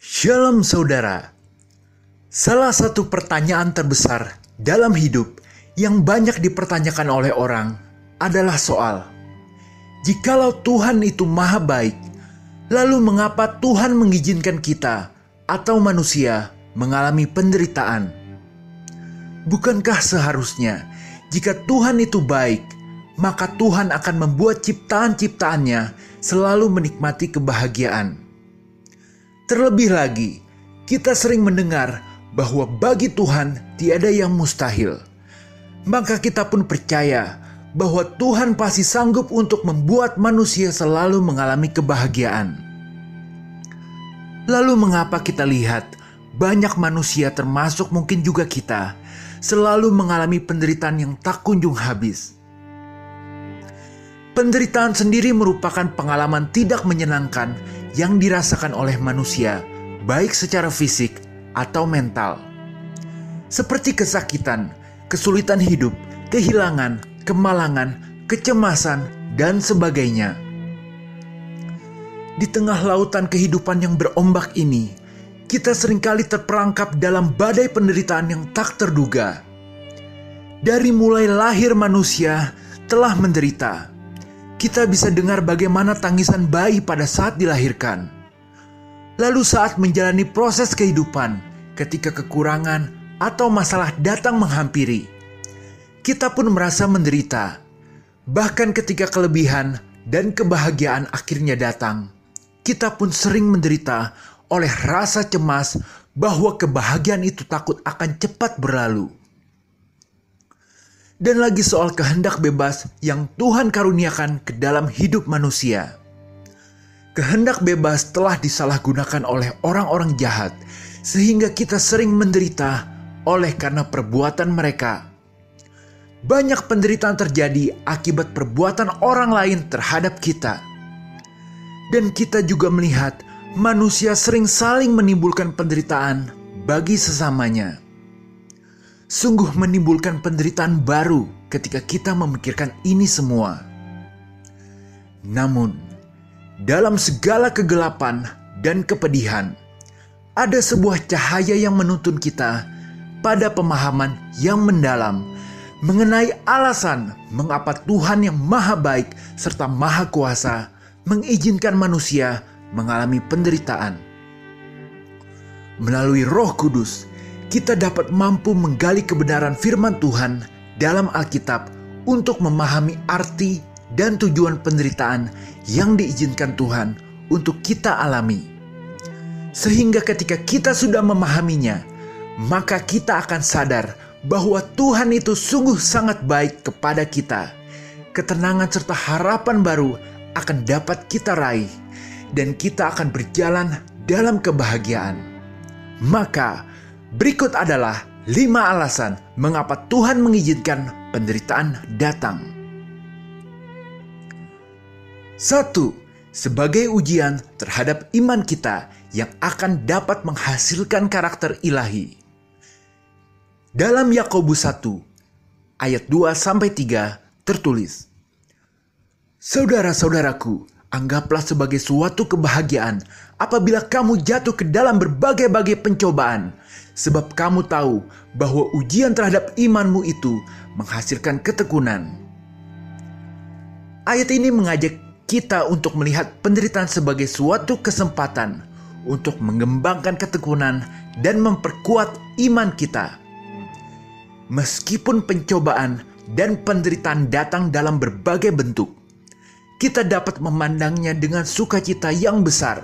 Shalom saudara. Salah satu pertanyaan terbesar dalam hidup yang banyak dipertanyakan oleh orang adalah soal, jikalau Tuhan itu maha baik, lalu mengapa Tuhan mengizinkan kita atau manusia mengalami penderitaan? Bukankah seharusnya jika Tuhan itu baik, maka Tuhan akan membuat ciptaan-ciptaannya selalu menikmati kebahagiaan? Terlebih lagi, kita sering mendengar bahwa bagi Tuhan tiada yang mustahil. Maka kita pun percaya bahwa Tuhan pasti sanggup untuk membuat manusia selalu mengalami kebahagiaan. Lalu mengapa kita lihat banyak manusia, termasuk mungkin juga kita, selalu mengalami penderitaan yang tak kunjung habis? Penderitaan sendiri merupakan pengalaman tidak menyenangkan yang dirasakan oleh manusia, baik secara fisik atau mental. Seperti kesakitan, kesulitan hidup, kehilangan, kemalangan, kecemasan, dan sebagainya. Di tengah lautan kehidupan yang berombak ini, kita seringkali terperangkap dalam badai penderitaan yang tak terduga. Dari mulai lahir manusia telah menderita. Kita bisa dengar bagaimana tangisan bayi pada saat dilahirkan. Lalu saat menjalani proses kehidupan, ketika kekurangan atau masalah datang menghampiri, kita pun merasa menderita. Bahkan ketika kelebihan dan kebahagiaan akhirnya datang, kita pun sering menderita oleh rasa cemas bahwa kebahagiaan itu takut akan cepat berlalu. Dan lagi soal kehendak bebas yang Tuhan karuniakan ke dalam hidup manusia. Kehendak bebas telah disalahgunakan oleh orang-orang jahat, sehingga kita sering menderita oleh karena perbuatan mereka. Banyak penderitaan terjadi akibat perbuatan orang lain terhadap kita. Dan kita juga melihat manusia sering saling menimbulkan penderitaan bagi sesamanya. Sungguh menimbulkan penderitaan baru ketika kita memikirkan ini semua. Namun, dalam segala kegelapan dan kepedihan, ada sebuah cahaya yang menuntun kita pada pemahaman yang mendalam mengenai alasan mengapa Tuhan yang maha baik serta maha kuasa mengizinkan manusia mengalami penderitaan. Melalui Roh Kudus, kita dapat mampu menggali kebenaran firman Tuhan dalam Alkitab untuk memahami arti dan tujuan penderitaan yang diizinkan Tuhan untuk kita alami. Sehingga ketika kita sudah memahaminya, maka kita akan sadar bahwa Tuhan itu sungguh sangat baik kepada kita. Ketenangan serta harapan baru akan dapat kita raih, dan kita akan berjalan dalam kebahagiaan. Maka, berikut adalah 5 alasan mengapa Tuhan mengizinkan penderitaan datang. 1. Sebagai ujian terhadap iman kita yang akan dapat menghasilkan karakter ilahi. Dalam Yakobus 1 ayat 2-3 tertulis, "Saudara-saudaraku, anggaplah sebagai suatu kebahagiaan apabila kamu jatuh ke dalam berbagai-bagai pencobaan, sebab kamu tahu bahwa ujian terhadap imanmu itu menghasilkan ketekunan." Ayat ini mengajak kita untuk melihat penderitaan sebagai suatu kesempatan untuk mengembangkan ketekunan dan memperkuat iman kita. Meskipun pencobaan dan penderitaan datang dalam berbagai bentuk, kita dapat memandangnya dengan sukacita yang besar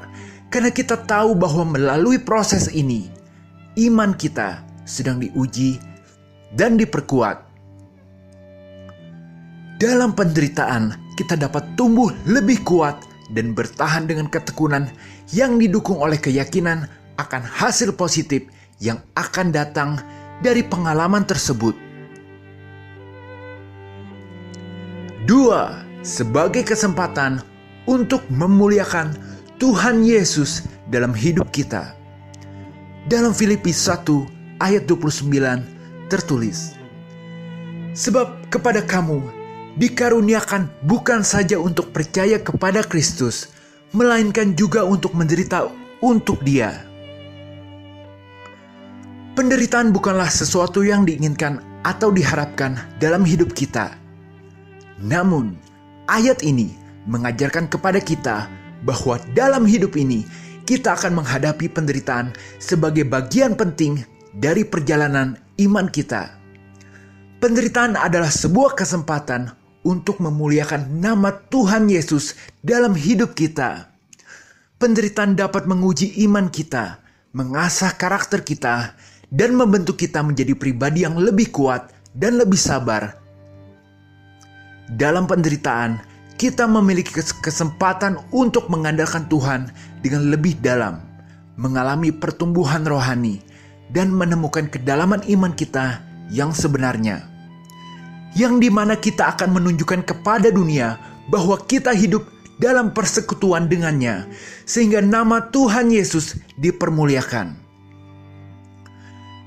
karena kita tahu bahwa melalui proses ini, iman kita sedang diuji dan diperkuat. Dalam penderitaan, kita dapat tumbuh lebih kuat dan bertahan dengan ketekunan yang didukung oleh keyakinan akan hasil positif yang akan datang dari pengalaman tersebut. 2. Sebagai kesempatan untuk memuliakan Tuhan Yesus dalam hidup kita. Dalam Filipi 1 ayat 29 tertulis, "Sebab kepada kamu dikaruniakan bukan saja untuk percaya kepada Kristus, melainkan juga untuk menderita untuk Dia, Penderitaan bukanlah sesuatu yang diinginkan atau diharapkan dalam hidup kita. Namun, ayat ini mengajarkan kepada kita bahwa dalam hidup ini kita akan menghadapi penderitaan sebagai bagian penting dari perjalanan iman kita. Penderitaan adalah sebuah kesempatan untuk memuliakan nama Tuhan Yesus dalam hidup kita. Penderitaan dapat menguji iman kita, mengasah karakter kita, dan membentuk kita menjadi pribadi yang lebih kuat dan lebih sabar. Dalam penderitaan, kita memiliki kesempatan untuk mengandalkan Tuhan dengan lebih dalam, mengalami pertumbuhan rohani, dan menemukan kedalaman iman kita yang sebenarnya. Yang dimana kita akan menunjukkan kepada dunia bahwa kita hidup dalam persekutuan dengannya, sehingga nama Tuhan Yesus dipermuliakan.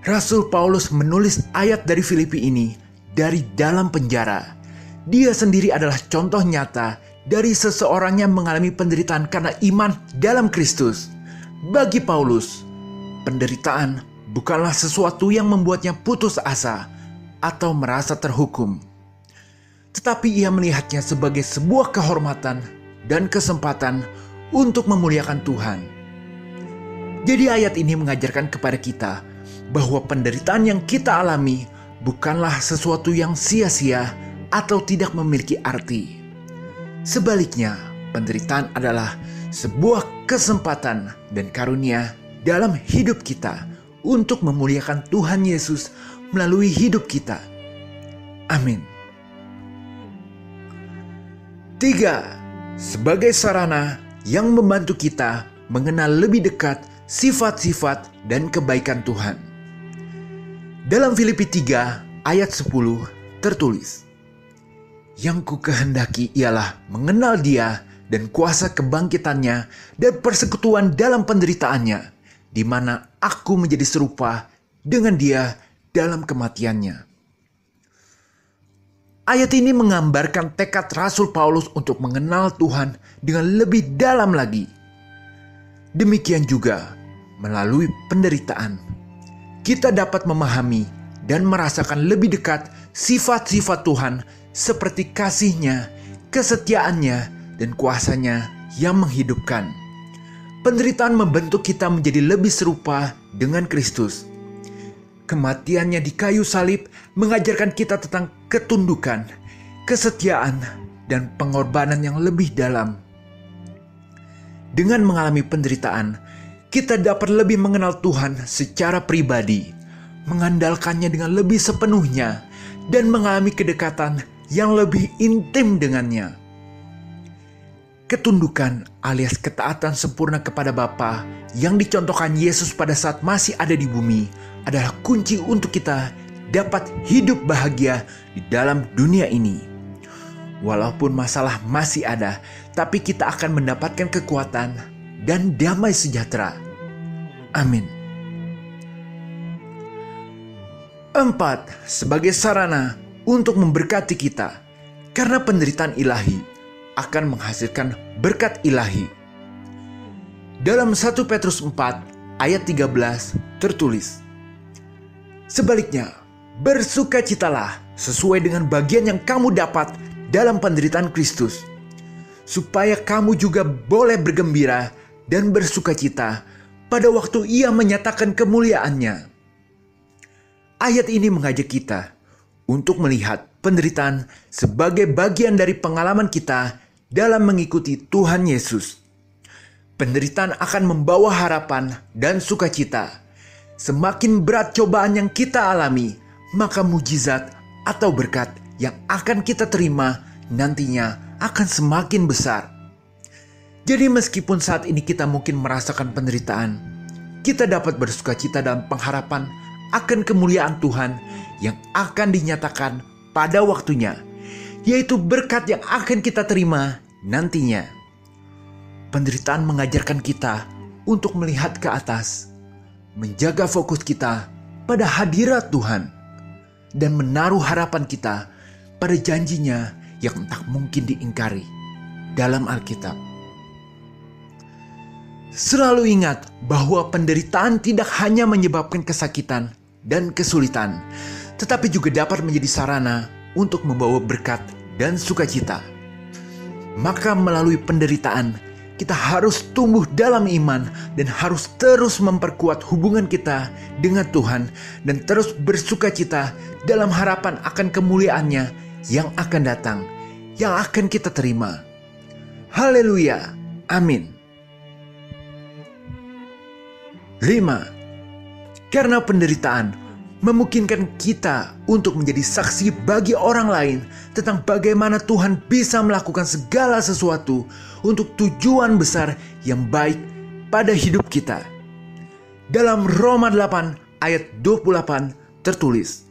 Rasul Paulus menulis ayat dari Filipi ini dari dalam penjara. Dia sendiri adalah contoh nyata dari seseorang yang mengalami penderitaan karena iman dalam Kristus. Bagi Paulus, penderitaan bukanlah sesuatu yang membuatnya putus asa atau merasa terhukum. Tetapi ia melihatnya sebagai sebuah kehormatan dan kesempatan untuk memuliakan Tuhan. Jadi ayat ini mengajarkan kepada kita bahwa penderitaan yang kita alami bukanlah sesuatu yang sia-sia atau tidak memiliki arti. Sebaliknya, penderitaan adalah sebuah kesempatan dan karunia dalam hidup kita untuk memuliakan Tuhan Yesus melalui hidup kita. Amin. 3. Sebagai sarana yang membantu kita mengenal lebih dekat sifat-sifat dan kebaikan Tuhan. Dalam Filipi 3 ayat 10 tertulis, "Yang ku kehendaki ialah mengenal Dia dan kuasa kebangkitannya dan persekutuan dalam penderitaannya, di mana aku menjadi serupa dengan Dia dalam kematiannya." Ayat ini menggambarkan tekad Rasul Paulus untuk mengenal Tuhan dengan lebih dalam lagi. Demikian juga melalui penderitaan, kita dapat memahami dan merasakan lebih dekat sifat-sifat Tuhan seperti kasih-Nya, kesetiaan-Nya, dan kuasa-Nya yang menghidupkan. Penderitaan membentuk kita menjadi lebih serupa dengan Kristus. Kematiannya di kayu salib mengajarkan kita tentang ketundukan, kesetiaan, dan pengorbanan yang lebih dalam. Dengan mengalami penderitaan, kita dapat lebih mengenal Tuhan secara pribadi, mengandalkannya dengan lebih sepenuhnya, dan mengalami kedekatan yang lebih intim dengannya. Ketundukan alias ketaatan sempurna kepada Bapa yang dicontohkan Yesus pada saat masih ada di bumi adalah kunci untuk kita dapat hidup bahagia di dalam dunia ini. Walaupun masalah masih ada, tapi kita akan mendapatkan kekuatan dan damai sejahtera. Amin. 4. Sebagai sarana untuk memberkati kita, karena penderitaan ilahi akan menghasilkan berkat ilahi. Dalam 1 Petrus 4 ayat 13 tertulis, "Sebaliknya, bersukacitalah sesuai dengan bagian yang kamu dapat dalam penderitaan Kristus, supaya kamu juga boleh bergembira dan bersukacita pada waktu Ia menyatakan kemuliaan-Nya." Ayat ini mengajak kita untuk melihat penderitaan sebagai bagian dari pengalaman kita dalam mengikuti Tuhan Yesus. Penderitaan akan membawa harapan dan sukacita. Semakin berat cobaan yang kita alami, maka mujizat atau berkat yang akan kita terima nantinya akan semakin besar. Jadi meskipun saat ini kita mungkin merasakan penderitaan, kita dapat bersukacita dalam pengharapan akan kemuliaan Tuhan yang akan dinyatakan pada waktunya, yaitu berkat yang akan kita terima nantinya. Penderitaan mengajarkan kita untuk melihat ke atas, menjaga fokus kita pada hadirat Tuhan, dan menaruh harapan kita pada janjinya yang tak mungkin diingkari dalam Alkitab. Selalu ingat bahwa penderitaan tidak hanya menyebabkan kesakitan dan kesulitan, tetapi juga dapat menjadi sarana untuk membawa berkat dan sukacita. Maka melalui penderitaan, kita harus tumbuh dalam iman dan harus terus memperkuat hubungan kita dengan Tuhan dan terus bersukacita dalam harapan akan kemuliaan-Nya yang akan datang, yang akan kita terima. Haleluya. Amin. 5. Karena penderitaan memungkinkan kita untuk menjadi saksi bagi orang lain tentang bagaimana Tuhan bisa melakukan segala sesuatu untuk tujuan besar yang baik pada hidup kita. Dalam Roma 8 ayat 28 tertulis,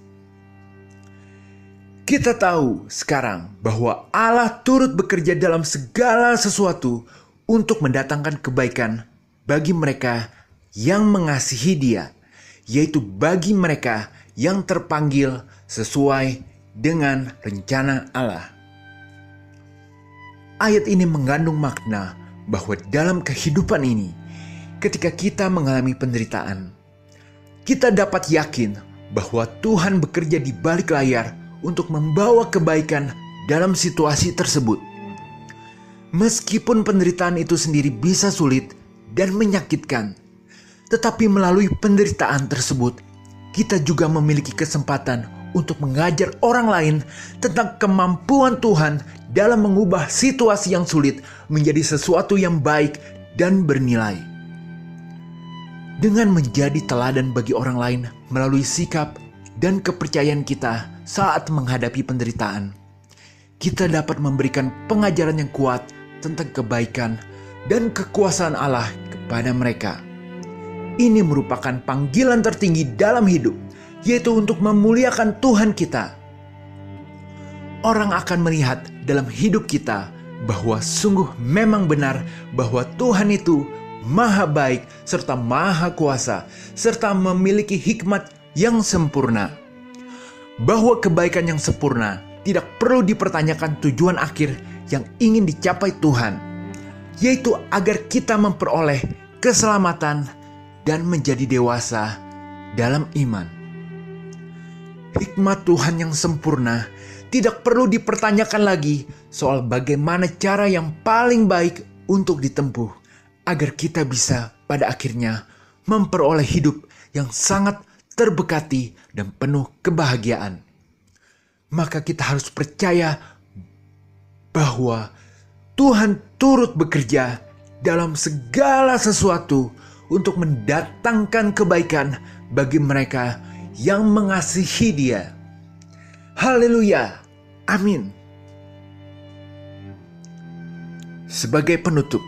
kita tahu sekarang bahwa Allah turut bekerja dalam segala sesuatu untuk mendatangkan kebaikan bagi mereka yang mengasihi Dia, yaitu bagi mereka yang terpanggil sesuai dengan rencana Allah. Ayat ini mengandung makna bahwa dalam kehidupan ini, ketika kita mengalami penderitaan, kita dapat yakin bahwa Tuhan bekerja di balik layar untuk membawa kebaikan dalam situasi tersebut. Meskipun penderitaan itu sendiri bisa sulit dan menyakitkan, tetapi melalui penderitaan tersebut, kita juga memiliki kesempatan untuk mengajar orang lain tentang kemampuan Tuhan dalam mengubah situasi yang sulit menjadi sesuatu yang baik dan bernilai. Dengan menjadi teladan bagi orang lain melalui sikap dan kepercayaan kita saat menghadapi penderitaan, kita dapat memberikan pengajaran yang kuat tentang kebaikan dan kekuasaan Allah kepada mereka. Ini merupakan panggilan tertinggi dalam hidup, yaitu untuk memuliakan Tuhan kita. Orang akan melihat dalam hidup kita bahwa sungguh memang benar bahwa Tuhan itu maha baik serta maha kuasa, serta memiliki hikmat yang sempurna. Bahwa kebaikan yang sempurna tidak perlu dipertanyakan tujuan akhir yang ingin dicapai Tuhan, yaitu agar kita memperoleh keselamatan dan menjadi dewasa dalam iman. Hikmat Tuhan yang sempurna tidak perlu dipertanyakan lagi soal bagaimana cara yang paling baik untuk ditempuh agar kita bisa pada akhirnya memperoleh hidup yang sangat terberkati dan penuh kebahagiaan. Maka kita harus percaya bahwa Tuhan turut bekerja dalam segala sesuatu untuk mendatangkan kebaikan bagi mereka yang mengasihi Dia. Haleluya. Amin. Sebagai penutup,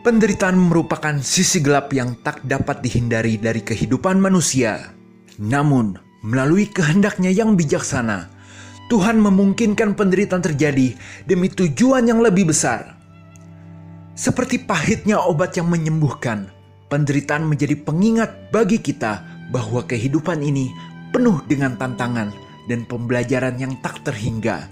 penderitaan merupakan sisi gelap yang tak dapat dihindari dari kehidupan manusia. Namun, melalui kehendak-Nya yang bijaksana, Tuhan memungkinkan penderitaan terjadi demi tujuan yang lebih besar. Seperti pahitnya obat yang menyembuhkan, penderitaan menjadi pengingat bagi kita bahwa kehidupan ini penuh dengan tantangan dan pembelajaran yang tak terhingga.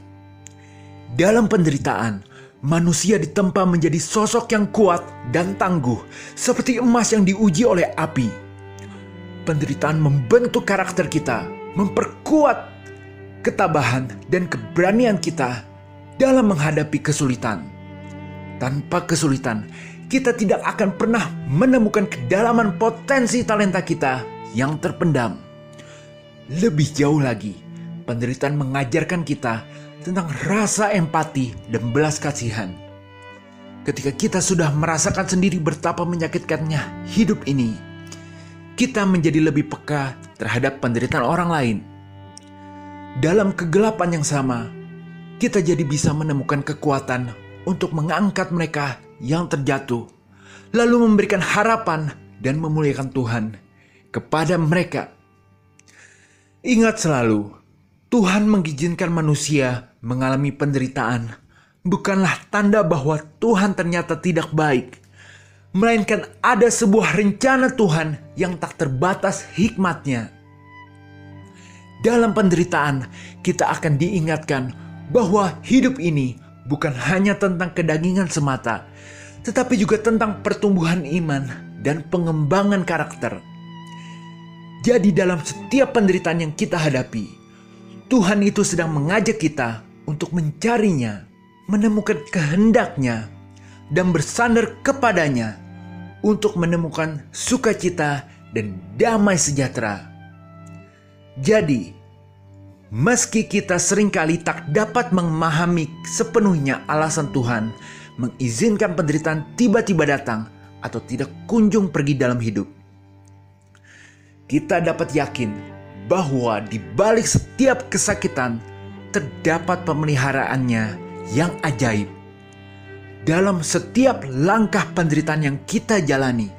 Dalam penderitaan, manusia ditempa menjadi sosok yang kuat dan tangguh, seperti emas yang diuji oleh api. Penderitaan membentuk karakter kita, memperkuat ketabahan dan keberanian kita dalam menghadapi kesulitan. Tanpa kesulitan, kita tidak akan pernah menemukan kedalaman potensi talenta kita yang terpendam. Lebih jauh lagi, penderitaan mengajarkan kita tentang rasa empati dan belas kasihan. Ketika kita sudah merasakan sendiri betapa menyakitkannya hidup ini, kita menjadi lebih peka terhadap penderitaan orang lain. Dalam kegelapan yang sama, kita jadi bisa menemukan kekuatan untuk mengangkat mereka yang terjatuh, lalu memberikan harapan dan memuliakan Tuhan kepada mereka. Ingat selalu, Tuhan mengizinkan manusia mengalami penderitaan bukanlah tanda bahwa Tuhan ternyata tidak baik, melainkan ada sebuah rencana Tuhan yang tak terbatas hikmat-Nya. Dalam penderitaan, kita akan diingatkan bahwa hidup ini bukan hanya tentang kedagingan semata, tetapi juga tentang pertumbuhan iman dan pengembangan karakter. Jadi dalam setiap penderitaan yang kita hadapi, Tuhan itu sedang mengajak kita untuk mencarinya, menemukan kehendaknya, dan bersandar kepadanya untuk menemukan sukacita dan damai sejahtera. Jadi, meski kita seringkali tak dapat memahami sepenuhnya alasan Tuhan mengizinkan penderitaan tiba-tiba datang atau tidak kunjung pergi dalam hidup, kita dapat yakin bahwa di balik setiap kesakitan terdapat pemeliharaannya yang ajaib. Dalam setiap langkah penderitaan yang kita jalani,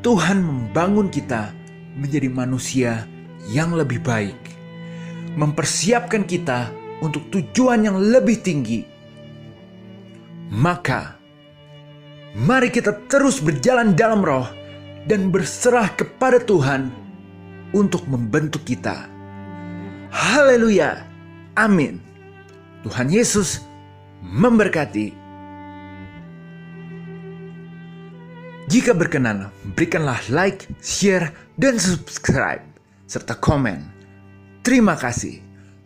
Tuhan membangun kita menjadi manusia yang lebih baik, mempersiapkan kita untuk tujuan yang lebih tinggi. Maka, mari kita terus berjalan dalam roh dan berserah kepada Tuhan untuk membentuk kita. Haleluya. Amin. Tuhan Yesus memberkati. Jika berkenan, berikanlah like, share, dan subscribe, serta komen. Terima kasih.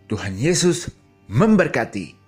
Tuhan Yesus memberkati.